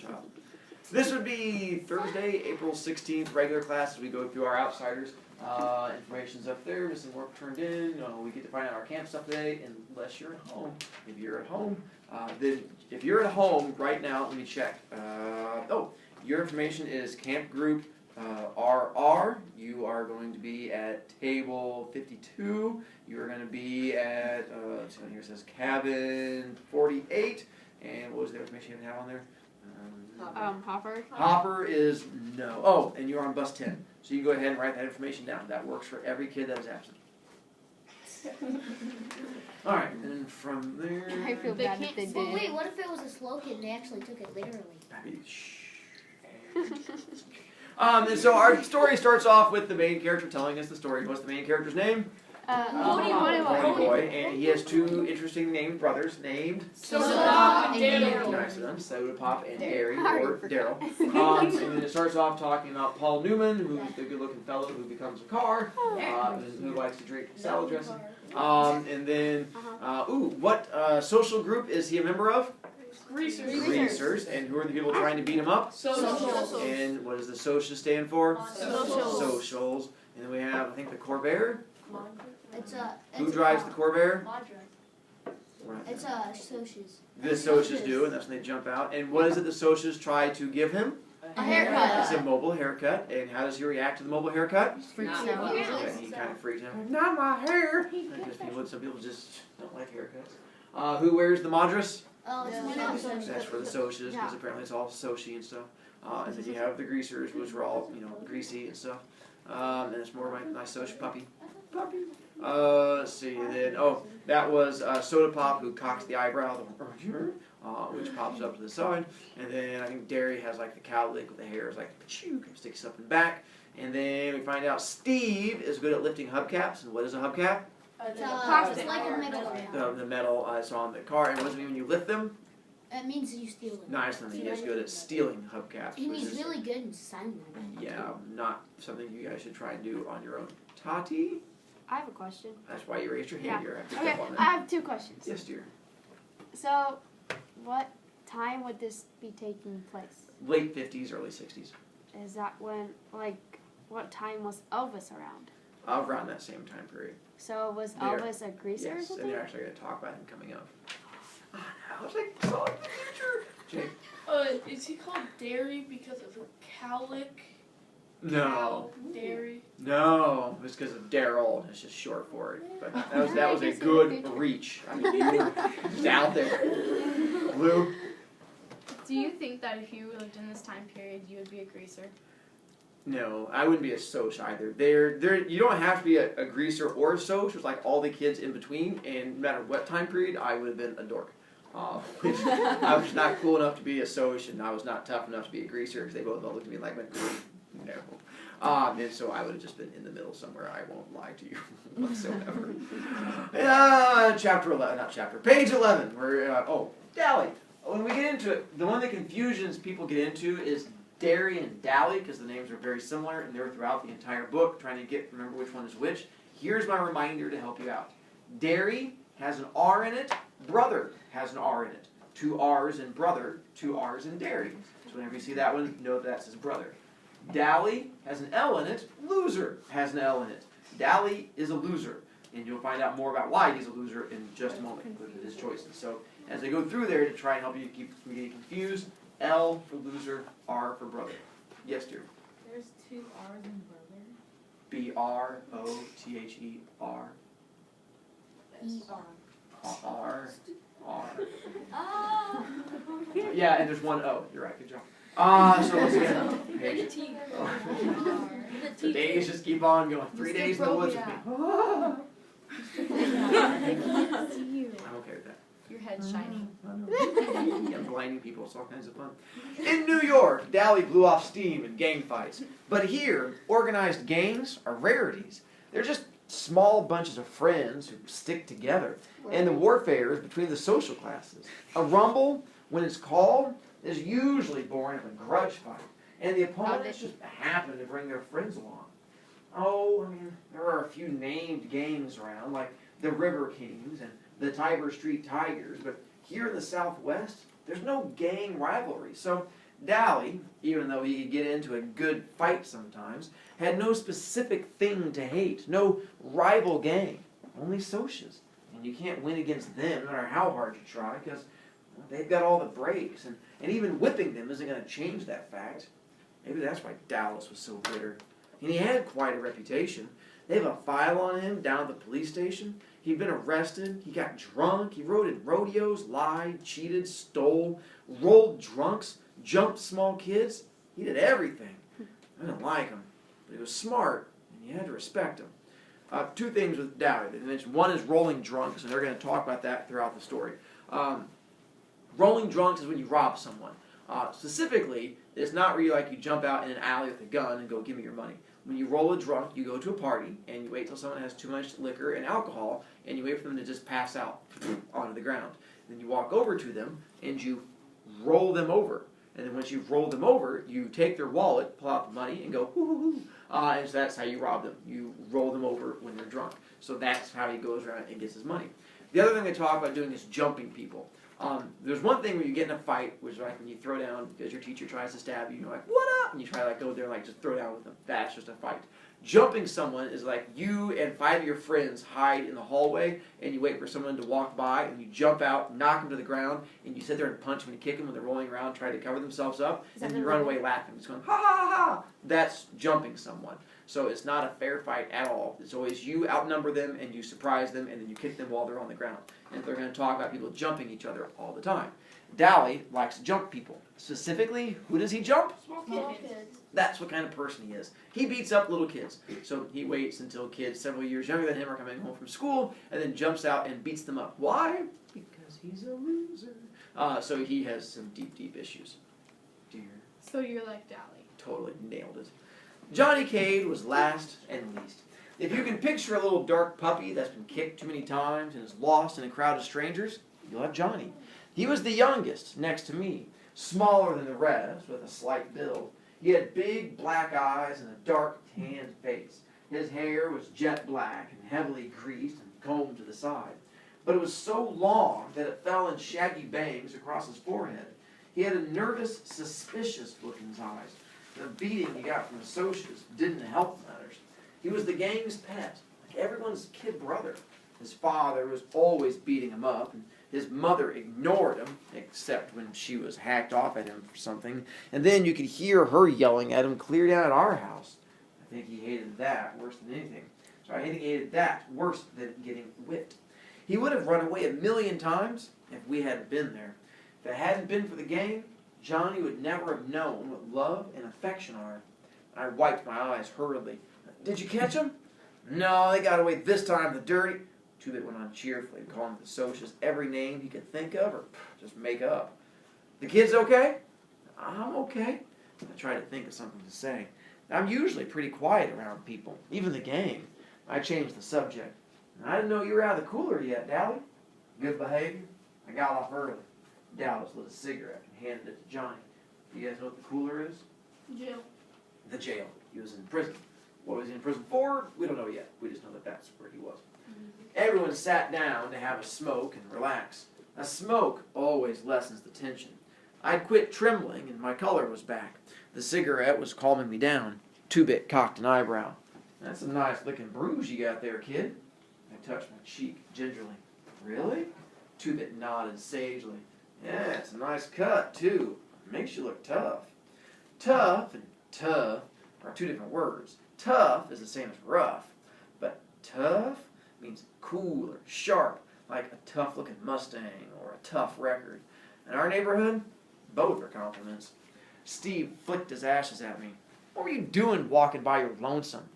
child. This would be Thursday, April 16th, regular class as we go through our outsiders. Information's up there, missing work turned in. We get to find out our camp stuff today, unless you're at home. If you're at home, if you're at home right now, let me check. Your information is camp group RR. You are going to be at table 52. You are going to be at, let's see on here, it says cabin 48. And what was the information you have on there? Hopper. Hopper is no. Oh, and you're on bus 10. So you go ahead and write that information down. That works for every kid that is absent. All right, and then from there. I feel bad if they did. Well, wait, what if it was a slogan and they actually took it literally? And so our story starts off with the main character telling us the story. What's the main character's name? Pony Boy, and he has two interesting named brothers named Soda Pop and Daryl. Nice one, Soda Pop and Gary, or Daryl. And then it starts off talking about Paul Newman, who's the good-looking fellow who becomes a car, who likes to drink salad dressing. And then, what social group is he a member of? Greasers. And who are the people trying to beat him up? Socials. And what does the social stand for? Socials. Socials. And then we have, I think, the Corvair. Who drives the Corvair? It's Socials. The Socials do, and that's when they jump out. And what is it the Socials try to give him? A haircut. It's a mobile haircut. And how does he react to the mobile haircut? Freaks out. Okay, he kind of freaks out. Not my hair! Because some people just don't like haircuts. Who wears the madras? Oh, it's That's for the Socials, because apparently it's all Soci and stuff. And then you have the Greasers, which were all, greasy and stuff. And it's more of my Soci puppy. Let's see, and then, that was Soda Pop who cocks the eyebrow, which pops up to the side. And then I think Derry has like the cowlick with the hair is like, sticks up in the back. And then we find out Steve is good at lifting hubcaps. And what is a hubcap? It's like a metal. The metal is on the car. And what does it mean when you lift them? It means you steal it. Nice, and he is good at stealing hubcaps. And he's really good in sign language. Yeah, not something you guys should try and do on your own. Tati? I have a question. That's why you raised your hand here. Okay, I have two questions. Yes, dear. So, what time would this be taking place? Late 50s, early 60s. Is that when, what time was Elvis around? Around that same time period. So, was Elvis a greaser or Yes, something? and they're actually going to talk about him coming up. Oh, no, it's like, oh, the future. Jake? Is he called Dairy because of a cowlick? No. Dairy. No, it's because of Daryl. It's just short for it. But that was a good reach. I mean, you were just out there. Blue? Do you think that if you lived in this time period, you would be a greaser? No, I wouldn't be a Soch either. You don't have to be a greaser or a Soch. It's like all the kids in between, and no matter what time period, I would have been a dork. I was not cool enough to be a Soch, and I was not tough enough to be a greaser, because they both looked at me like, no. And so I would have just been in the middle somewhere. I won't lie to you whatsoever. Page 11. Dally. When we get into it, the one of the confusions people get into is Derry and Dally, because the names are very similar, and they're throughout the entire book, trying to remember which one is which. Here's my reminder to help you out. Derry has an R in it. Brother has an R in it. 2 R's in brother, 2 R's in Derry. So whenever you see that one, know that says brother. Dally has an L in it. Loser has an L in it. Dally is a loser. And you'll find out more about why he's a loser in just a moment with his choices. So as I go through there to try and help you keep from getting confused, L for loser, R for brother. Yes, dear? There's 2 R's in brother. B-R-O-T-H-E-R. R. Oh. Yeah, and there's 1 O. You're right. Good job. So let's get page. The days just keep on going. 3 days in the woods with me. I'm okay with that. Your head's shining. Yeah, blinding people. It's all kinds of fun. In New York, Dally blew off steam in gang fights. But here, organized gangs are rarities. They're just small bunches of friends who stick together. And the warfare is between the social classes. A rumble, when it's called, is usually born of a grudge fight. And the opponents just happen to bring their friends along. There are a few named gangs around, like the River Kings and the Tiber Street Tigers, but here in the Southwest, there's no gang rivalry. So Dally, even though he could get into a good fight sometimes, had no specific thing to hate, no rival gang, only socias. And you can't win against them no matter how hard you try, because they've got all the breaks, and even whipping them isn't going to change that fact. Maybe that's why Dallas was so bitter. And he had quite a reputation. They have a file on him down at the police station. He'd been arrested, he got drunk, he rode in rodeos, lied, cheated, stole, rolled drunks, jumped small kids. He did everything. I didn't like him, but he was smart, and you had to respect him. Two things with Dally that they mentioned. One is rolling drunks, and they're going to talk about that throughout the story. Rolling drunks is when you rob someone. Specifically, it's not where you jump out in an alley with a gun and go, give me your money. When you roll a drunk, you go to a party, and you wait till someone has too much liquor and alcohol, and you wait for them to just pass out onto the ground. Then you walk over to them, and you roll them over. And then once you've rolled them over, you take their wallet, pull out the money, and go, hoo, hoo, hoo. And so that's how you rob them. You roll them over when they're drunk. So that's how he goes around and gets his money. The other thing they talk about doing is jumping people. There's one thing where you get in a fight, which is like when you throw down because your teacher tries to stab you, you're like, what up? And you try to go there and just throw down with them. That's just a fight. Jumping someone is like you and 5 of your friends hide in the hallway and you wait for someone to walk by and you jump out, knock them to the ground, and you sit there and punch them and kick them when they're rolling around trying to cover themselves up, and you run away laughing. It's going, ha ha ha! That's jumping someone. So it's not a fair fight at all. It's always you outnumber them and you surprise them and then you kick them while they're on the ground. And they're going to talk about people jumping each other all the time. Dally likes to jump people. Specifically, who does he jump? Small kids. That's what kind of person he is. He beats up little kids. So he waits until kids several years younger than him are coming home from school and then jumps out and beats them up. Why? Because he's a loser. So he has some deep, deep issues. Dear. So you're like Dally. Totally nailed it. Johnny Cade was last and least. If you can picture a little dark puppy that's been kicked too many times and is lost in a crowd of strangers, you'll have Johnny. He was the youngest, next to me, smaller than the rest, with a slight build. He had big black eyes and a dark tanned face. His hair was jet black and heavily greased and combed to the side. But it was so long that it fell in shaggy bangs across his forehead. He had a nervous, suspicious look in his eyes. The beating he got from the socials didn't help matters. He was the gang's pet, like everyone's kid brother. His father was always beating him up, and his mother ignored him, except when she was hacked off at him for something. And then you could hear her yelling at him clear down at our house. I think he hated that worse than anything. So I think he hated that worse than getting whipped. He would have run away 1,000,000 times if we hadn't been there. If it hadn't been for the gang, Johnny would never have known what love and affection are. I wiped my eyes hurriedly. Did you catch him? No, they got away this time, the dirty... Two-Bit went on cheerfully, calling the socials every name he could think of or just make up. The kid's okay? I'm okay. I tried to think of something to say. I'm usually pretty quiet around people, even the gang. I changed the subject. I didn't know you were out of the cooler yet, Dally. Good behavior? I got off early. Dallas lit a cigarette and handed it to Johnny. You guys know what the cooler is? Jail. The jail. He was in prison. What was he in prison for? We don't know yet. We just know that that's where he was. Everyone sat down to have a smoke and relax. A smoke always lessens the tension. I'd quit trembling and my color was back. The cigarette was calming me down. Two-Bit cocked an eyebrow. That's a nice looking bruise you got there, kid. I touched my cheek gingerly. Really? Two-Bit nodded sagely. Yeah, it's a nice cut, too. Makes you look tough. Tough and tough are two different words. Tough is the same as rough, but tough means cool or sharp, like a tough-looking Mustang or a tough record. In our neighborhood, both are compliments. Steve flicked his ashes at me. What were you doing walking by your lonesome?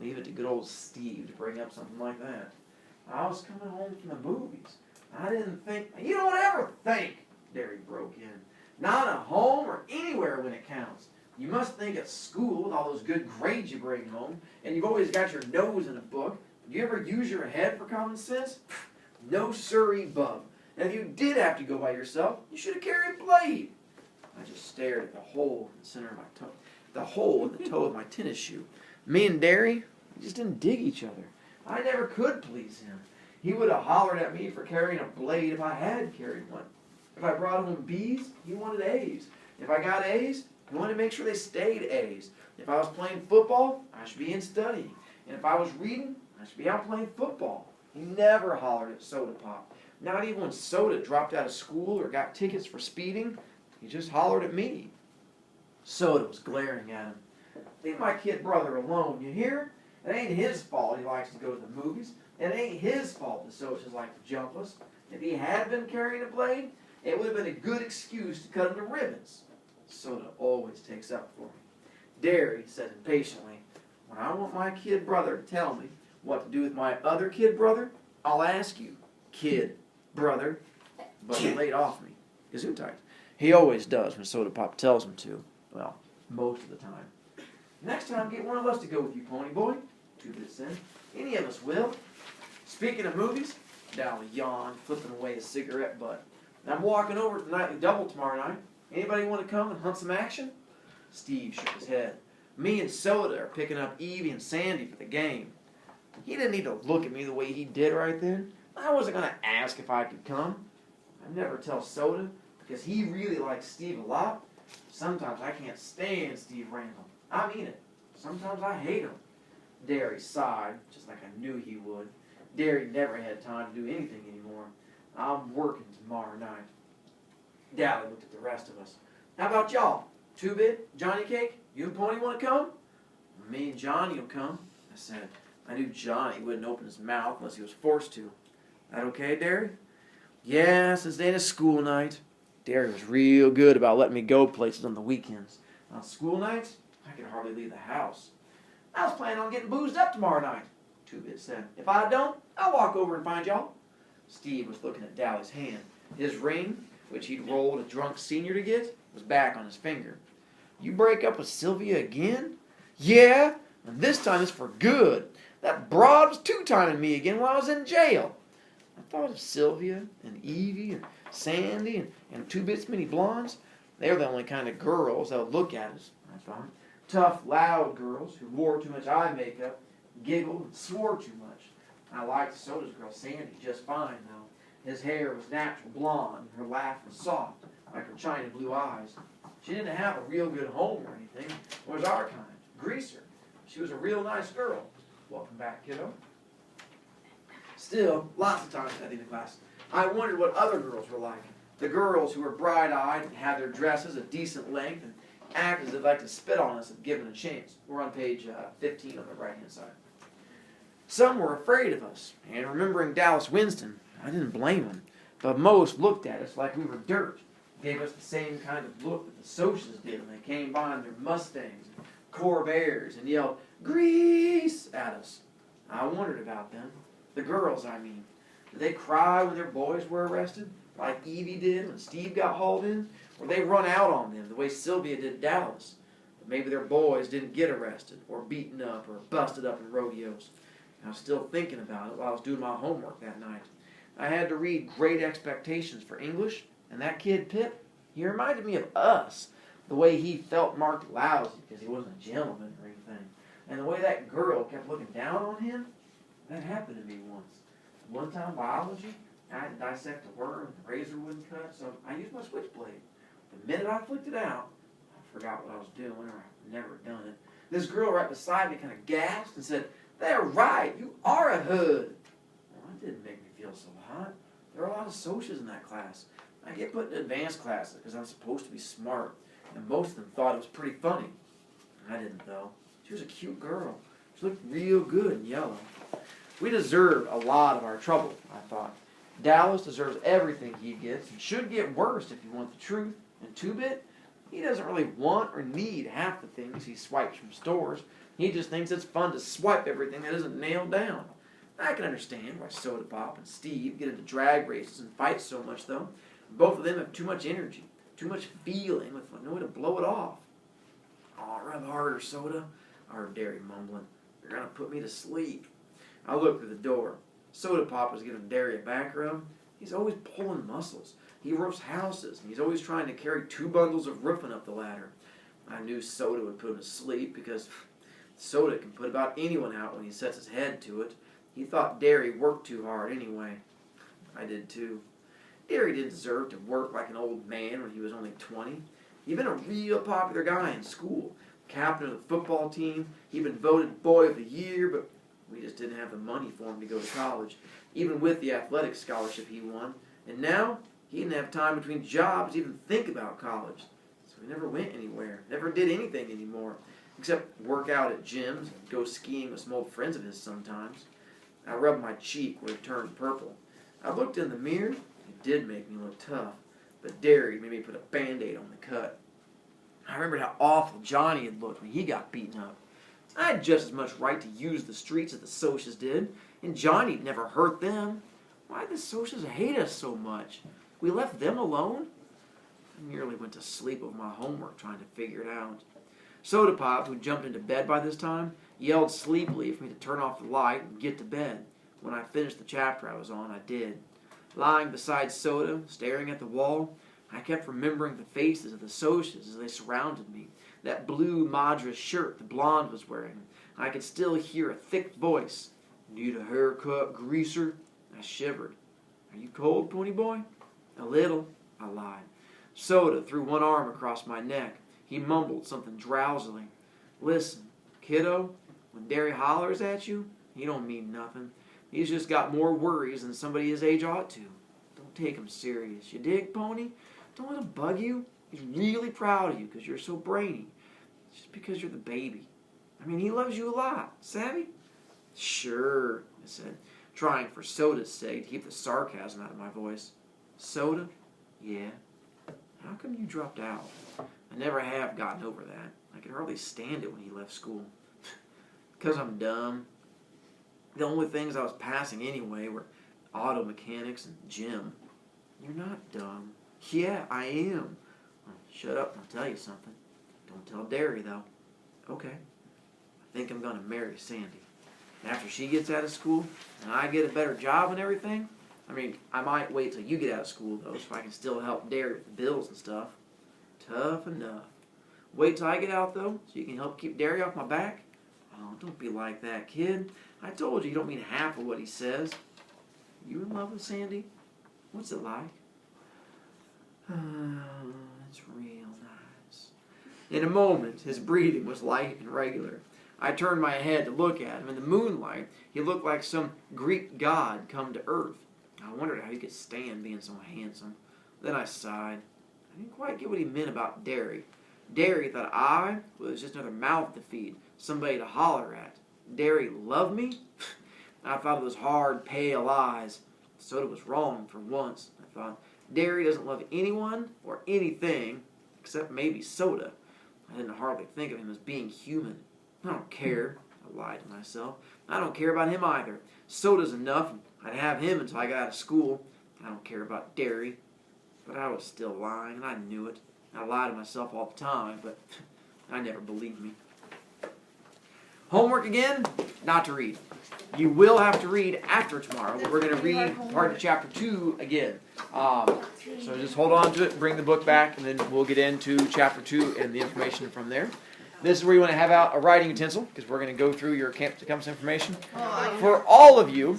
Leave it to good old Steve to bring up something like that. I was coming home from the movies. I didn't think... You don't ever think, Derry broke in. Not at home or anywhere when it counts. You must think at school with all those good grades you bring home, and you've always got your nose in a book. Do you ever use your head for common sense? No siree, bub. And if you did have to go by yourself, you should have carried a blade. I just stared at the hole in the center of my toe. The hole in the toe of my tennis shoe. Me and Derry, we just didn't dig each other. I never could please him. He would have hollered at me for carrying a blade if I had carried one. If I brought home B's, he wanted A's. If I got A's, he wanted to make sure they stayed A's. If I was playing football, I should be in studying. And if I was reading, I should be out playing football. He never hollered at Soda Pop. Not even when Soda dropped out of school or got tickets for speeding, he just hollered at me. Soda was glaring at him. Leave my kid brother alone, you hear? It ain't his fault he likes to go to the movies. It ain't his fault the Sodas like to jump us. If he had been carrying a blade, it would have been a good excuse to cut him to ribbons. Soda always takes up for me. Derry said impatiently, when I want my kid brother to tell me what to do with my other kid brother, I'll ask you, kid brother. But he laid off me. Gesundheit. He always does when Soda Pop tells him to. Well, most of the time. Next time, get one of us to go with you, Pony Boy. 2-Bit said. Any of us will. Speaking of movies, Dally yawned, flipping away his cigarette butt. I'm walking over to the Nightly Double tomorrow night. Anybody want to come and hunt some action? Steve shook his head. Me and Soda are picking up Evie and Sandy for the game. He didn't need to look at me the way he did right then. I wasn't going to ask if I could come. I never tell Soda because he really likes Steve a lot. Sometimes I can't stand Steve Randall. I mean it. Sometimes I hate him. Derry sighed, just like I knew he would. Derry never had time to do anything anymore. I'm working tomorrow night. Dally looked at the rest of us. How about y'all? 2-Bit, Johnny Cake, you and Pony want to come? Me and Johnny will come, I said. I knew Johnny wouldn't open his mouth unless he was forced to. That okay, Derry? Yeah, since the end of school night. Derry was real good about letting me go places on the weekends. On school nights, I could hardly leave the house. I was planning on getting boozed up tomorrow night, 2-Bit said. If I don't, I'll walk over and find y'all. Steve was looking at Dally's hand. His ring, which he'd rolled a drunk senior to get, was back on his finger. You break up with Sylvia again? Yeah, and this time it's for good. That broad was two-timing me again while I was in jail. I thought of Sylvia and Evie and Sandy and 2-Bit's mini blondes. They were the only kind of girls that would look at us, I thought. Tough, loud girls who wore too much eye makeup, giggled, and swore too much. I liked Soda's girl Sandy just fine, though. His hair was natural blonde, and her laugh was soft, like her china blue eyes. She didn't have a real good home or anything. It was our kind, Greaser. She was a real nice girl. Welcome back, kiddo. Still, lots of times studying the class, I wondered what other girls were like. The girls who were bright-eyed and had their dresses of decent length and acted as if they'd like to spit on us if given a chance. We're on page 15 on the right-hand side. Some were afraid of us, and remembering Dallas Winston, I didn't blame him, but most looked at us like we were dirt, gave us the same kind of look that the Socias did when they came by in their Mustangs and Corvairs and yelled, "Grease!" at us. I wondered about them. The girls, I mean. Did they cry when their boys were arrested, like Evie did when Steve got hauled in? Or they run out on them the way Sylvia did Dallas? But maybe their boys didn't get arrested or beaten up or busted up in rodeos. I was still thinking about it while I was doing my homework that night. I had to read Great Expectations for English, and that kid Pip, he reminded me of us. The way he felt marked lousy because he wasn't a gentleman or anything. And the way that girl kept looking down on him, that happened to me once. One time, biology, I had to dissect a worm and the razor wouldn't cut, so I used my switchblade. The minute I flicked it out, I forgot what I was doing, or I've never done it. This girl right beside me kind of gasped and said, "They're right, you are a hood." Well, that didn't make me feel so hot. There are a lot of socials in that class. I get put in advanced classes because I'm supposed to be smart, and most of them thought it was pretty funny. I didn't, though. She was a cute girl. She looked real good in yellow. We deserve a lot of our trouble, I thought. Dallas deserves everything he gets and should get worse if you want the truth. And 2-Bit, he doesn't really want or need half the things he swipes from stores. He just thinks it's fun to swipe everything that isn't nailed down. I can understand why Soda Pop and Steve get into drag races and fight so much, though. Both of them have too much energy, too much feeling with no way to blow it off. "Oh, rub harder, Soda," I heard Derry mumbling. "You're going to put me to sleep." I looked through the door. Soda Pop was giving Derry a back rub. He's always pulling muscles. He roofs houses, and he's always trying to carry 2 bundles of roofing up the ladder. I knew Soda would put him to sleep because Soda can put about anyone out when he sets his head to it. He thought Derry worked too hard anyway. I did too. Derry didn't deserve to work like an old man when he was only 20. He'd been a real popular guy in school. Captain of the football team. He'd been voted Boy of the Year, but we just didn't have the money for him to go to college, even with the athletic scholarship he won. And now, he didn't have time between jobs to even think about college. So he never went anywhere, never did anything anymore, except work out at gyms and go skiing with some old friends of his sometimes. I rubbed my cheek where it turned purple. I looked in the mirror. It did make me look tough, but Derry made me put a Band-Aid on the cut. I remembered how awful Johnny had looked when he got beaten up. I had just as much right to use the streets as the Socias did, and Johnny'd never hurt them. Why did the Socias hate us so much? We left them alone? I nearly went to sleep with my homework trying to figure it out. Soda Pop, who jumped into bed by this time, yelled sleepily for me to turn off the light and get to bed. When I finished the chapter I was on, I did. Lying beside Soda, staring at the wall, I kept remembering the faces of the Socias as they surrounded me. That blue Madras shirt the blonde was wearing. I could still hear a thick voice. "Need a haircut, greaser?" I shivered. "Are you cold, pony boy?" "A little," I lied. Soda threw one arm across my neck. He mumbled something drowsily. "Listen, kiddo, when Derry hollers at you, he don't mean nothing. He's just got more worries than somebody his age ought to. Don't take him serious. You dig, pony? Don't let him bug you. He's really proud of you because you're so brainy. It's just because you're the baby. I mean, he loves you a lot. Savvy?" "Sure," I said, trying for Soda's sake to keep the sarcasm out of my voice. "Soda? Yeah. How come you dropped out?" I never have gotten over that. I could hardly stand it when he left school. "'Cause I'm dumb. The only things I was passing anyway were auto mechanics and gym." "You're not dumb." "Yeah, I am." "Well, shut up and I'll tell you something. Don't tell Derry, though." "Okay. I think I'm going to marry Sandy. After she gets out of school and I get a better job and everything, I mean, I might wait till you get out of school, though, so I can still help Derry with the bills and stuff." "Tough enough. Wait till I get out, though, so you can help keep Derry off my back?" "Oh, don't be like that, kid. I told you don't mean half of what he says. You in love with Sandy? What's it like?" "It's real nice." In a moment, his breathing was light and regular. I turned my head to look at him. In the moonlight, he looked like some Greek god come to earth. I wondered how he could stand being so handsome. Then I sighed. I didn't quite get what he meant about Derry. Derry thought I was just another mouth to feed, somebody to holler at. Derry loved me? I thought of those hard, pale eyes. Soda was wrong for once, I thought. Derry doesn't love anyone or anything except maybe Soda. I didn't hardly think of him as being human. I don't care, I lied to myself. I don't care about him either. Soda's enough, and I'd have him until I got out of school. I don't care about Derry. But I was still lying, and I knew it. I lie to myself all the time, but I never believed me. Homework again? Not to read. You will have to read after tomorrow. We're going to read part of chapter 2 again. So just hold on to it, bring the book back, and then we'll get into chapter 2 and the information from there. This is where you want to have out a writing utensil, because we're going to go through your campus information. For all of you,